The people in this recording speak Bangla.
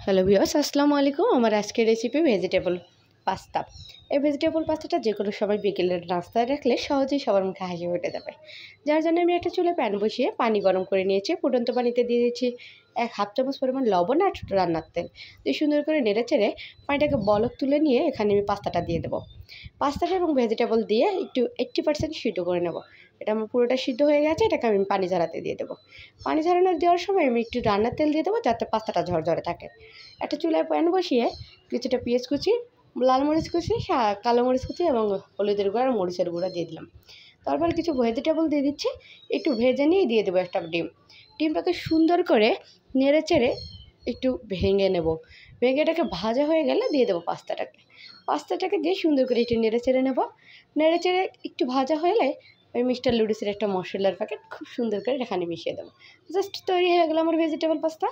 হ্যালো ভিউয়ার্স, আসসালামু আলাইকুম। আমার আজকের রেসিপি ভেজিটেবল পাস্তা। এই ভেজিটেবল পাস্তাটা যে কোনো সময় বিকেলের নাস্তায় রাখলে সহজেই সবার মুখে হাসি ফুটে যাবে। যার জন্য আমি একটা চুলায় প্যান বসিয়ে পানি গরম করে নিয়েছি। ফুটন্ত পানিতে দিয়ে দিচ্ছি 1/2 চামচ পরিমাণ লবণ আর রান্নার তেল দিয়ে সুন্দর করে নেড়েচেড়ে পানিটাকে বলক তুলে নিয়ে এখানে আমি পাস্তাটা দিয়ে দেবো। পাস্তাটা এবং ভেজিটেবল দিয়ে একটু 80% সিদ্ধ করে নেব। এটা আমার পুরোটা সিদ্ধ হয়ে গেছে, এটাকে আমি পানি ঝরাতে দিয়ে দেবো। পানি ঝরানো দেওয়ার সময় আমি একটু রান্নার তেল দিয়ে দেবো যাতে পাস্তাটা ঝরঝরে থাকে। একটা চুলায় প্যান বসিয়ে কিছুটা পেঁয়াজ কুচি, লাল মরিচ কুচি, কালো মরিচ কুচি এবং হলুদের গুঁড়া আর মরিচের গুঁড়া দিয়ে দিলাম। তারপর কিছু ভেজিটেবল দিয়ে দিচ্ছি, একটু ভেজে নিয়ে দিয়ে দেবো একটা ডিম। ডিমটাকে সুন্দর করে নেড়ে চেড়ে একটু ভেঙে নেব। ভেঙে এটাকে ভাজা হয়ে গেলে দিয়ে দেবো পাস্তাটাকে দিয়ে সুন্দর করে একটু নেড়ে চেড়ে নেব। নেড়ে চেড়ে একটু ভাজা হলে ওই মিস্টার লুডুসের একটা মশলার প্যাকেট খুব সুন্দর করে এখানে মিশিয়ে দেবো। জাস্ট তৈরি হয়ে গেলো আমার ভেজিটেবল পাস্তা।